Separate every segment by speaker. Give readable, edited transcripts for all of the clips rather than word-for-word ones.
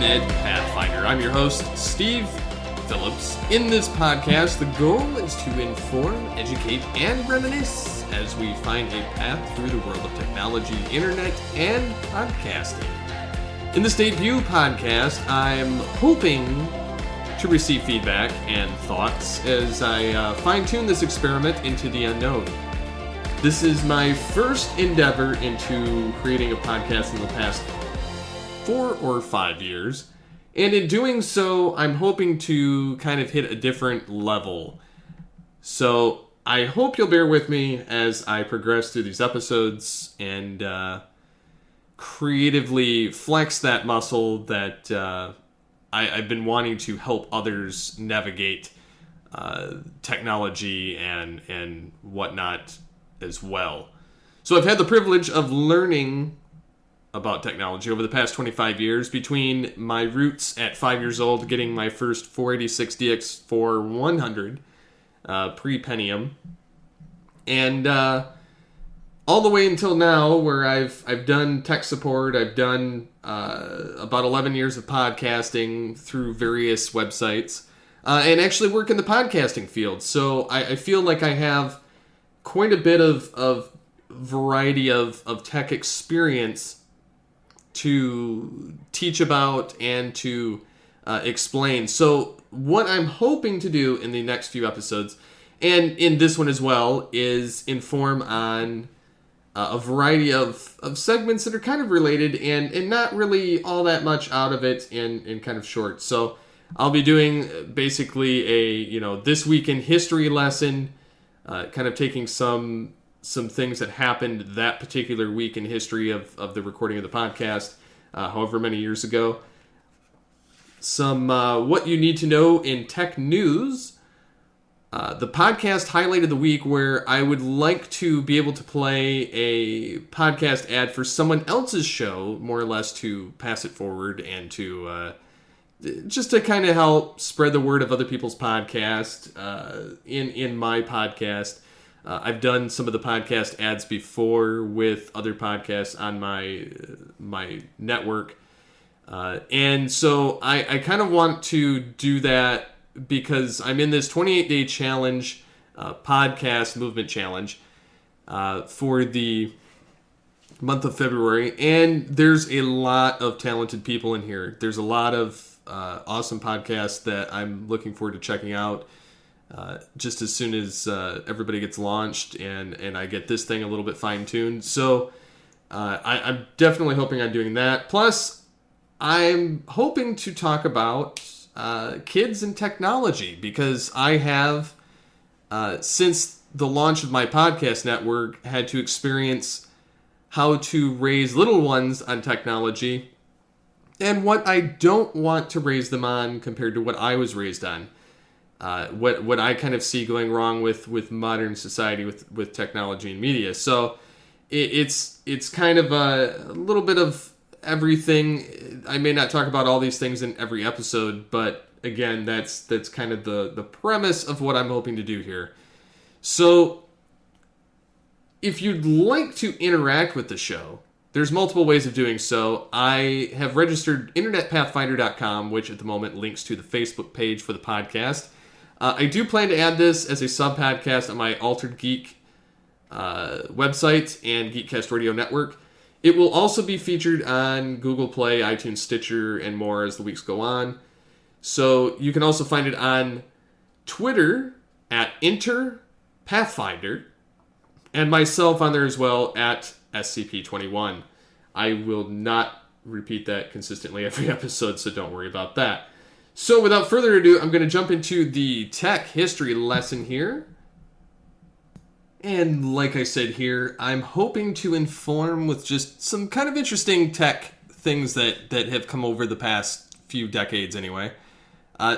Speaker 1: Internet Pathfinder. I'm your host, Steve Phillips. In this podcast, the goal is to inform, educate, and reminisce as we find a path through the world of technology, internet, and podcasting. In this debut podcast, I'm hoping to receive feedback and thoughts as I fine-tune this experiment into the unknown. This is my first endeavor into creating a podcast in the past 4 or 5 years, and in doing so, I'm hoping to kind of hit a different level. So I hope you'll bear with me as I progress through these episodes and creatively flex that muscle that I've been wanting to help others navigate technology and whatnot as well. So I've had the privilege of learning about technology over the past 25 years, between my roots at 5 years old, getting my first 486DX4100 pre-Pentium, and all the way until now, where I've done tech support. I've done about 11 years of podcasting through various websites, and actually work in the podcasting field. So I feel like I have quite a bit of variety of tech experience to teach about and to explain. So what I'm hoping to do in the next few episodes, and in this one as well, is inform on a variety of segments that are kind of related and not really all that much out of it in kind of short. So I'll be doing basically a, this week in history lesson, kind of taking some things that happened that particular week in history of the recording of the podcast, however many years ago. Some what you need to know in tech news. The podcast highlight of the week, where I would like to be able to play a podcast ad for someone else's show, more or less to pass it forward and to just to kind of help spread the word of other people's podcast in my podcast. I've done some of the podcast ads before with other podcasts on my network. And so I kind of want to do that because I'm in this 28-day challenge, podcast movement challenge for the month of February. And there's a lot of talented people in here. There's a lot of awesome podcasts that I'm looking forward to checking out. Just as soon as everybody gets launched and I get this thing a little bit fine-tuned. So I'm definitely hoping on doing that. Plus, I'm hoping to talk about kids and technology, because I have, since the launch of my podcast network, had to experience how to raise little ones on technology and what I don't want to raise them on compared to what I was raised on. What I kind of see going wrong with modern society with technology and media. So it's kind of a little bit of everything. I may not talk about all these things in every episode, but again, that's kind of the premise of what I'm hoping to do here. So if you'd like to interact with the show, there's multiple ways of doing so. I have registered internetpathfinder.com, which at the moment links to the Facebook page for the podcast. I do plan to add this as a sub-podcast on my Altered Geek website and Geekcast Radio Network. It will also be featured on Google Play, iTunes, Stitcher, and more as the weeks go on. So you can also find it on Twitter at InterPathfinder, and myself on there as well at SCP21. I will not repeat that consistently every episode, so don't worry about that. So without further ado, I'm going to jump into the tech history lesson here. And like I said here, I'm hoping to inform with just some kind of interesting tech things that have come over the past few decades anyway.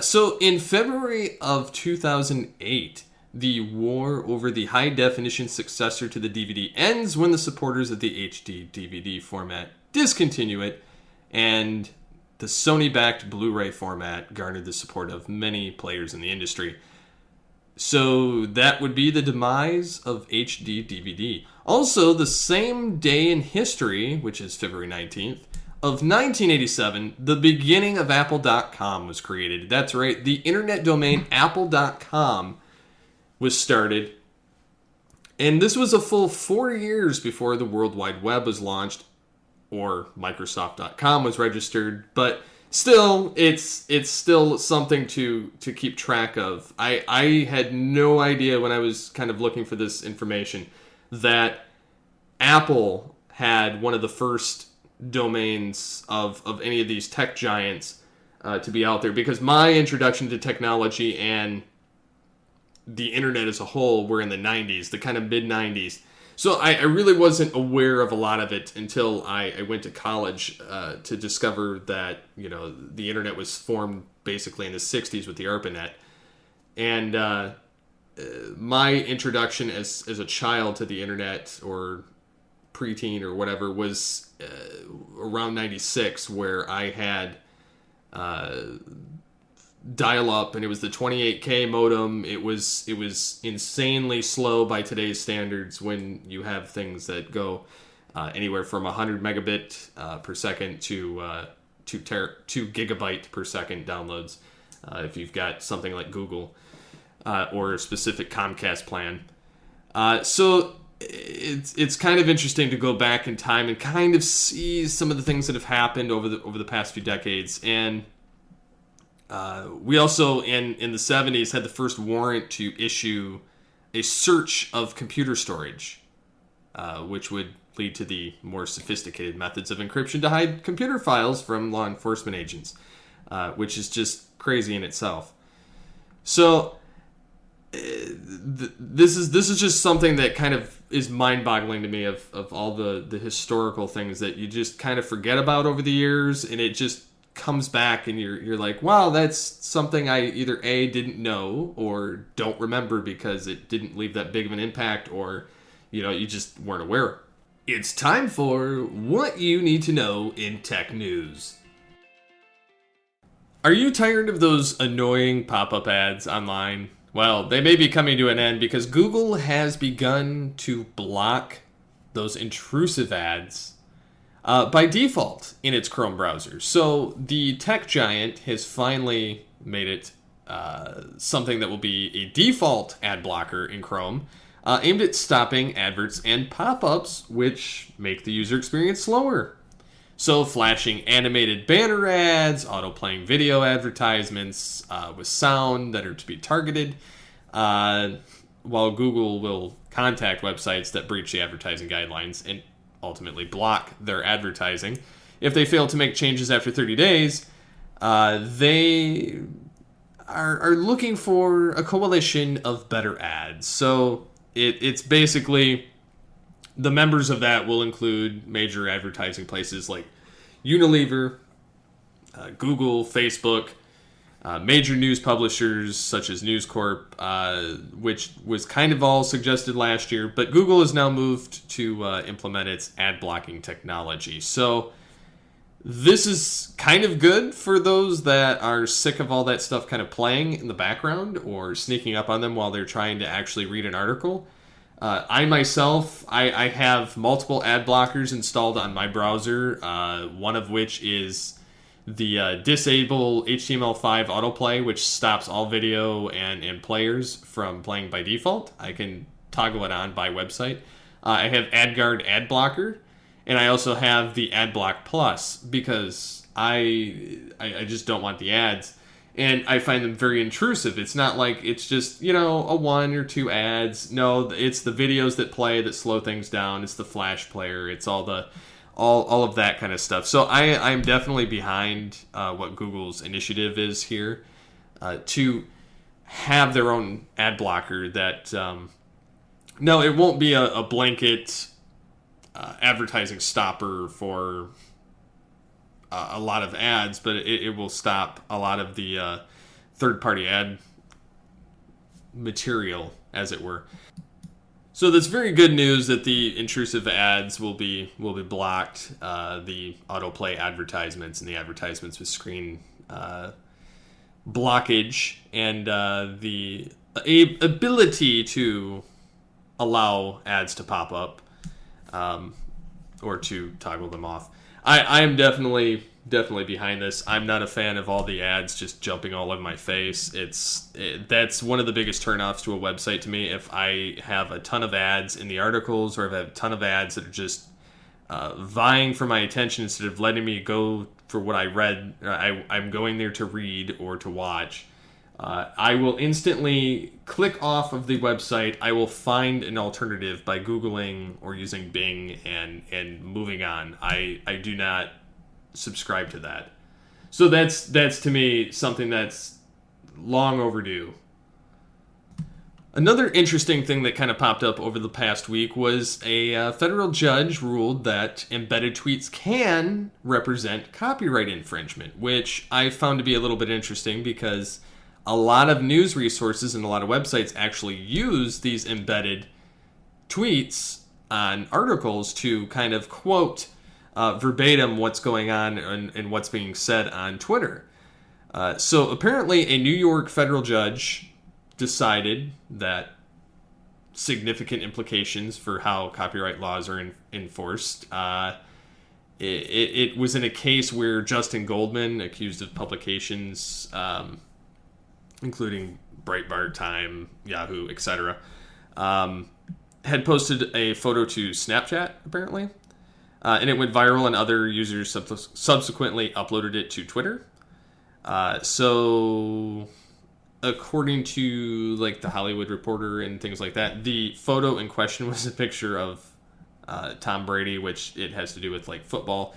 Speaker 1: So in February of 2008, the war over the high-definition successor to the DVD ends when the supporters of the HD DVD format discontinue it, and the Sony-backed Blu-ray format garnered the support of many players in the industry. So that would be the demise of HD DVD. Also, the same day in history, which is February 19th, of 1987, the beginning of Apple.com was created. That's right, the internet domain Apple.com was started. And this was a full 4 years before the World Wide Web was launched, or Microsoft.com was registered. But still, it's still something to keep track of. I had no idea when I was kind of looking for this information that Apple had one of the first domains of any of these tech giants to be out there, because my introduction to technology and the internet as a whole were in the 90s, the kind of mid-90s. So I really wasn't aware of a lot of it until I went to college to discover that, the internet was formed basically in the 60s with the ARPANET. And my introduction as a child to the internet, or preteen or whatever, was around 96, where I had dial-up, and it was the 28K modem. It was insanely slow by today's standards when you have things that go anywhere from 100 megabit per second to 2 gigabyte per second downloads if you've got something like Google or a specific Comcast plan. So it's kind of interesting to go back in time and kind of see some of the things that have happened over the past few decades. And we also, in the 70s, had the first warrant to issue a search of computer storage, which would lead to the more sophisticated methods of encryption to hide computer files from law enforcement agents, which is just crazy in itself. So this is just something that kind of is mind-boggling to me, of all the historical things that you just kind of forget about over the years, and it just comes back, and you're like, wow, that's something I either A, didn't know, or don't remember because it didn't leave that big of an impact, or you just weren't aware. It's time for what you need to know in tech news. Are you tired of those annoying pop-up ads online? Well, they may be coming to an end, because Google has begun to block those intrusive ads by default in its Chrome browser. So the tech giant has finally made it something that will be a default ad blocker in Chrome, aimed at stopping adverts and pop-ups which make the user experience slower. So flashing animated banner ads, auto-playing video advertisements with sound that are to be targeted, while Google will contact websites that breach the advertising guidelines and ultimately block their advertising. If they fail to make changes after 30 days, they are looking for a coalition of better ads. So it's basically, the members of that will include major advertising places like Unilever, Google, Facebook, major news publishers such as News Corp, which was kind of all suggested last year, but Google has now moved to implement its ad blocking technology. So this is kind of good for those that are sick of all that stuff kind of playing in the background or sneaking up on them while they're trying to actually read an article. I myself have multiple ad blockers installed on my browser, one of which is the disable HTML5 autoplay, which stops all video and players from playing by default. I can toggle it on by website. I have AdGuard ad blocker, and I also have the AdBlock Plus, because I just don't want the ads, and I find them very intrusive. It's not like it's just a 1 or 2 ads. No, it's the videos that play that slow things down. It's the Flash player. It's all of that kind of stuff. So I'm definitely behind what Google's initiative is here to have their own ad blocker that, no, it won't be a blanket advertising stopper for a lot of ads, but it will stop a lot of the third-party ad material, as it were. So that's very good news that the intrusive ads will be blocked. The autoplay advertisements and the advertisements with screen blockage, and the ability to allow ads to pop up or to toggle them off. I am definitely behind this. I'm not a fan of all the ads just jumping all over my face. That's one of the biggest turnoffs to a website to me. If I have a ton of ads in the articles, or if I have a ton of ads that are just vying for my attention instead of letting me go for what I read, I'm going there to read or to watch. I will instantly click off of the website. I will find an alternative by Googling or using Bing and moving on. I do not subscribe to that. So that's to me something that's long overdue. Another interesting thing that kind of popped up over the past week was a federal judge ruled that embedded tweets can represent copyright infringement, which I found to be a little bit interesting because a lot of news resources and a lot of websites actually use these embedded tweets on articles to kind of quote verbatim what's going on and what's being said on Twitter. So apparently a New York federal judge decided that significant implications for how copyright laws are enforced. It was in a case where Justin Goldman, accused of publications including Breitbart, Time, Yahoo, etc., had posted a photo to Snapchat, apparently. And it went viral, and other users subsequently uploaded it to Twitter. So, according to like the Hollywood Reporter and things like that, the photo in question was a picture of Tom Brady, which it has to do with like football.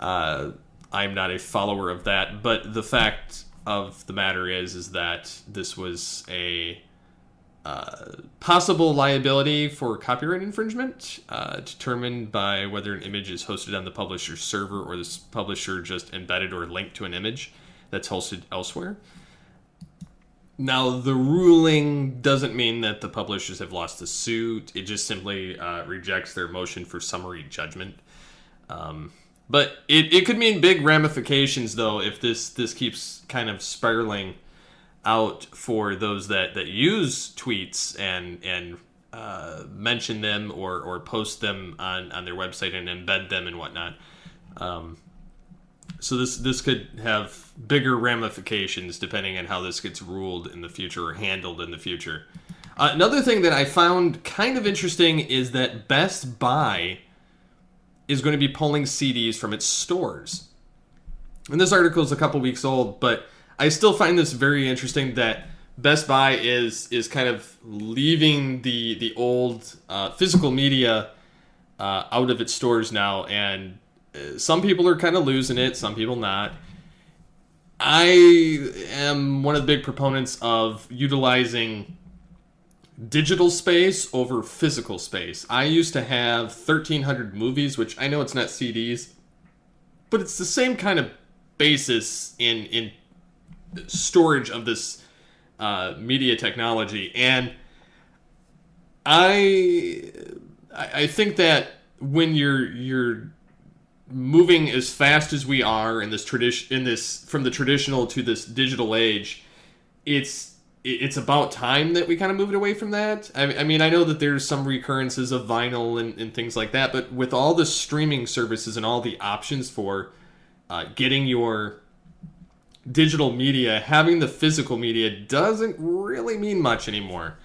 Speaker 1: I'm not a follower of that, but the fact of the matter is that this was a possible liability for copyright infringement, determined by whether an image is hosted on the publisher's server or the publisher just embedded or linked to an image that's hosted elsewhere. Now, the ruling doesn't mean that the publishers have lost the suit. It just simply rejects their motion for summary judgment. But it could mean big ramifications, though, if this keeps kind of spiraling out for those that use tweets and mention them or post them on their website and embed them and whatnot. So this could have bigger ramifications depending on how this gets ruled in the future or handled in the future. Another thing that I found kind of interesting is that Best Buy is going to be pulling CDs from its stores. And this article is a couple weeks old, but I still find this very interesting that Best Buy is kind of leaving the old physical media out of its stores now, and some people are kind of losing it, some people not. I am one of the big proponents of utilizing digital space over physical space. I used to have 1,300 movies, which I know it's not CDs, but it's the same kind of basis in storage of this media technology. And I think that when you're moving as fast as we are in this from the traditional to this digital age, it's about time that we kind of moved away from that. I mean, I know that there's some recurrences of vinyl and things like that, but with all the streaming services and all the options for getting your digital media, having the physical media doesn't really mean much anymore.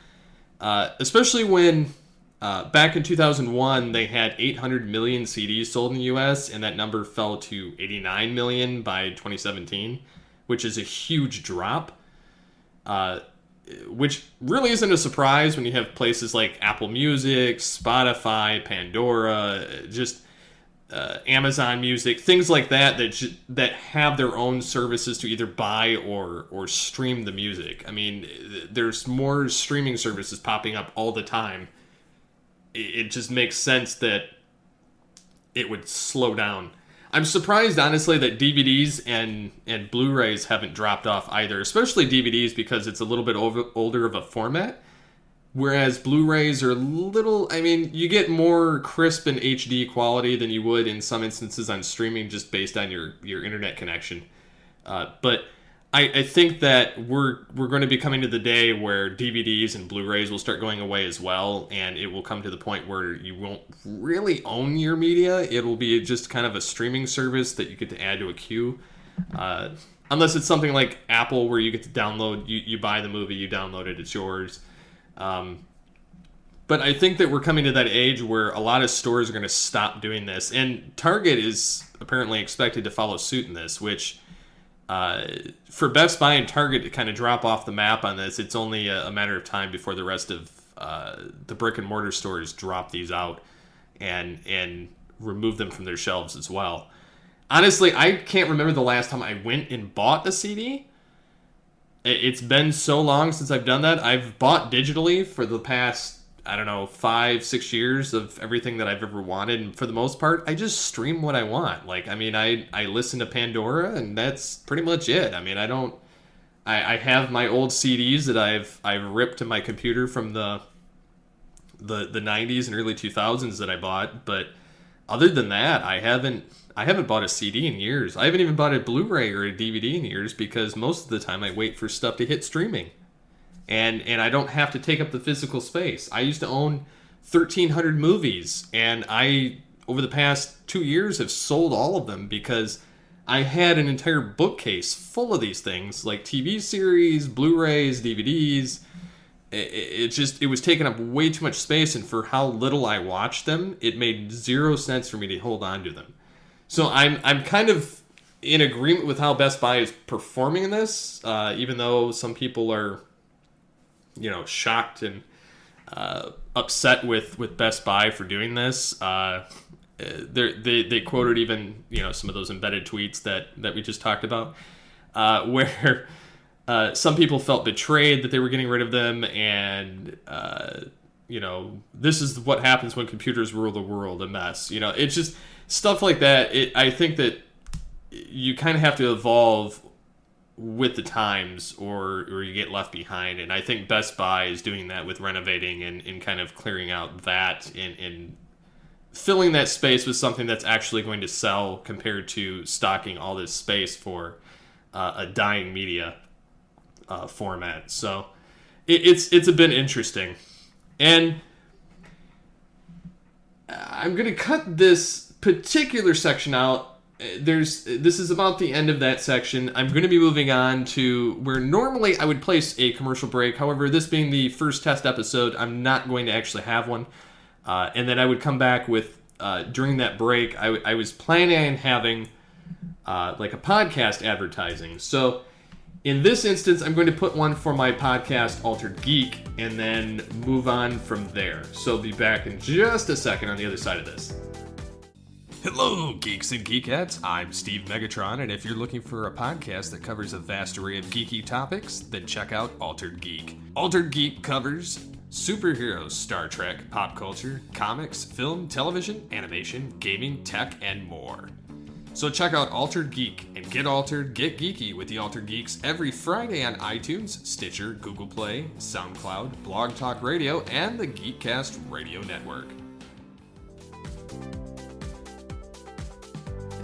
Speaker 1: Especially when back in 2001, they had 800 million CDs sold in the US, and that number fell to 89 million by 2017, which is a huge drop. Which really isn't a surprise when you have places like Apple Music, Spotify, Pandora, just Amazon Music, things like that have their own services to either buy or stream the music. I mean, there's more streaming services popping up all the time. It just makes sense that it would slow down. I'm surprised, honestly, that DVDs and Blu-rays haven't dropped off either, especially DVDs because it's a little bit older of a format, whereas Blu-rays are you get more crisp and HD quality than you would in some instances on streaming just based on your internet connection. But I think that we're going to be coming to the day where DVDs and Blu-rays will start going away as well, and it will come to the point where you won't really own your media. It'll be just kind of a streaming service that you get to add to a queue. Unless it's something like Apple, where you get to download, you buy the movie, you download it, it's yours. But I think that we're coming to that age where a lot of stores are going to stop doing this. And Target is apparently expected to follow suit in this, which for Best Buy and Target to kind of drop off the map on this, it's only a matter of time before the rest of the brick and mortar stores drop these out and remove them from their shelves as well. Honestly, I can't remember the last time I went and bought a CD. It's been so long since I've done that. I've bought digitally for the past, 5-6 years of everything that I've ever wanted. And for the most part, I just stream what I want. I listen to Pandora, and that's pretty much it. I have my old CDs that I've ripped to my computer from the 90s and early 2000s that I bought. But other than that, I haven't bought a CD in years. I haven't even bought a Blu-ray or a DVD in years, because most of the time I wait for stuff to hit streaming. And I don't have to take up the physical space. I used to own 1,300 movies, and I, over the past 2 years, have sold all of them because I had an entire bookcase full of these things, like TV series, Blu-rays, DVDs. It was taking up way too much space, and for how little I watched them, it made zero sense for me to hold on to them. So I'm kind of in agreement with how Best Buy is performing in this, even though some people are, shocked and upset with Best Buy for doing this. They quoted even, some of those embedded tweets that we just talked about, where some people felt betrayed that they were getting rid of them, and this is what happens when computers rule the world, a mess. It's just stuff like that. I think that you kind of have to evolve with the times, or you get left behind. And I think Best Buy is doing that with renovating and kind of clearing out that and filling that space with something that's actually going to sell, compared to stocking all this space for a dying media format. So it's a bit interesting. And I'm going to cut this particular section out. This is about the end of that section. I'm going to be moving on to where normally I would place a commercial break. However, this being the first test episode, I'm not going to actually have one. And then I would come back with, during that break, I was planning on having like a podcast advertising. So in this instance, I'm going to put one for my podcast, Altered Geek, and then move on from there. So I'll be back in just a second on the other side of this. Hello, geeks and geekettes. I'm Steve Megatron, and if you're looking for a podcast that covers a vast array of geeky topics, then check out Altered Geek. Altered Geek covers superheroes, Star Trek, pop culture, comics, film, television, animation, gaming, tech, and more. So check out Altered Geek and get altered, get geeky with the Altered Geeks every Friday on iTunes, Stitcher, Google Play, SoundCloud, Blog Talk Radio, and the Geekcast Radio Network.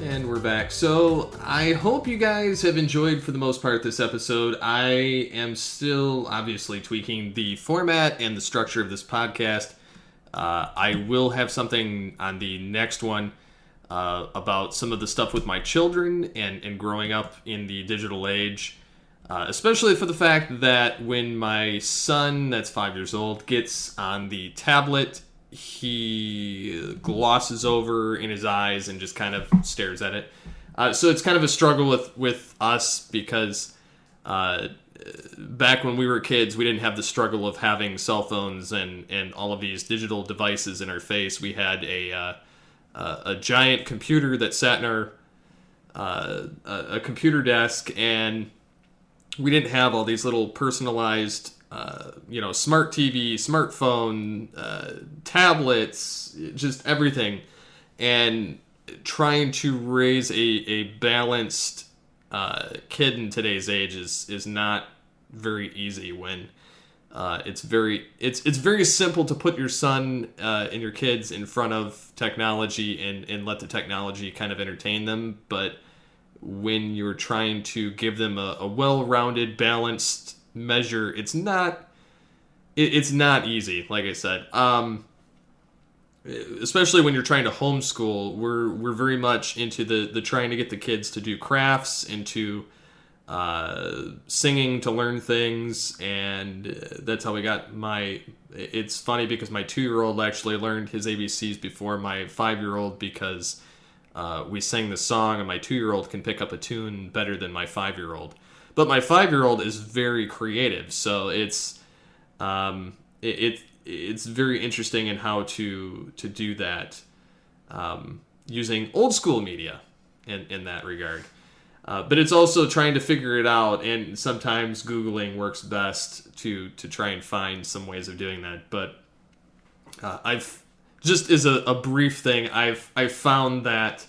Speaker 1: And we're back. So I hope you guys have enjoyed, for the most part, this episode. I am still obviously tweaking the format and the structure of this podcast. I will have something on the next one about some of the stuff with my children and growing up in the digital age. Especially for the fact that when my son, that's 5 years old, gets on the tablet, he glosses over in his eyes and just kind of stares at it. So it's kind of a struggle with us, because back when we were kids, we didn't have the struggle of having cell phones and all of these digital devices in our face. We had a giant computer that sat in our a computer desk, and we didn't have all these little personalized smart TV, smartphone, tablets, just everything. And trying to raise a balanced kid in today's age is not very easy when it's very simple to put your son and your kids in front of technology and let the technology kind of entertain them. But when you're trying to give them a well-rounded, balanced measure. It's not easy, like I said. Especially when you're trying to homeschool, we're very much into the trying to get the kids to do crafts, into singing, to learn things, and that's how we got it's funny because my 2-year-old actually learned his ABCs before my 5-year-old, because we sang the song, and my 2-year-old can pick up a tune better than my 5-year-old. But my 5-year-old is very creative, so it's very interesting in how to do that using old school media in that regard. But it's also trying to figure it out, and sometimes Googling works best to try and find some ways of doing that. But I've just as a brief thing, I've found that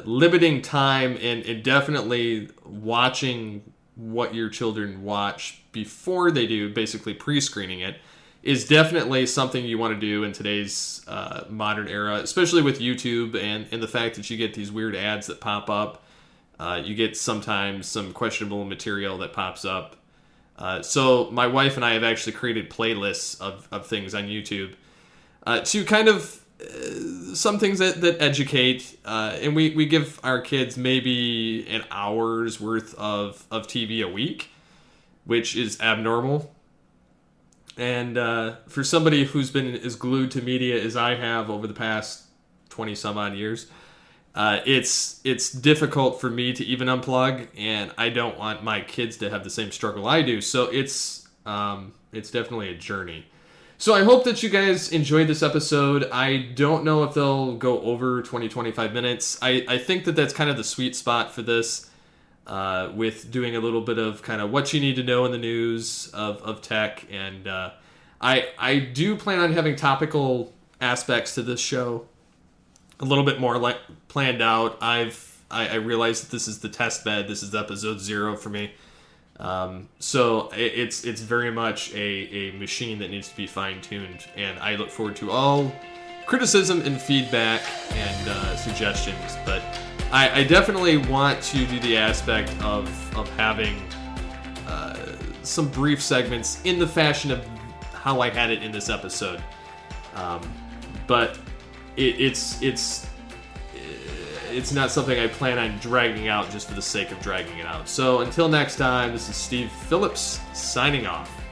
Speaker 1: limiting time and definitely watching what your children watch before they do, basically pre-screening it, is definitely something you want to do in today's modern era, especially with YouTube and the fact that you get these weird ads that pop up. You get sometimes some questionable material that pops up. So my wife and I have actually created playlists of things on YouTube to kind of some things that educate, and we give our kids maybe an hour's worth of TV a week, which is abnormal. And for somebody who's been as glued to media as I have over the past 20 some odd years, it's difficult for me to even unplug, and I don't want my kids to have the same struggle I do. So it's definitely a journey. So I hope that you guys enjoyed this episode. I don't know if they'll go over 25 minutes. I think that's kind of the sweet spot for this, with doing a little bit of kind of what you need to know in the news of tech. And I do plan on having topical aspects to this show a little bit more like planned out. I realize that this is the test bed. This is episode 0 for me. So it's very much a machine that needs to be fine-tuned, and I look forward to all criticism and feedback and suggestions. But I definitely want to do the aspect of having some brief segments in the fashion of how I had it in this episode. But it's not something I plan on dragging out just for the sake of dragging it out. So until next time, this is Steve Phillips signing off.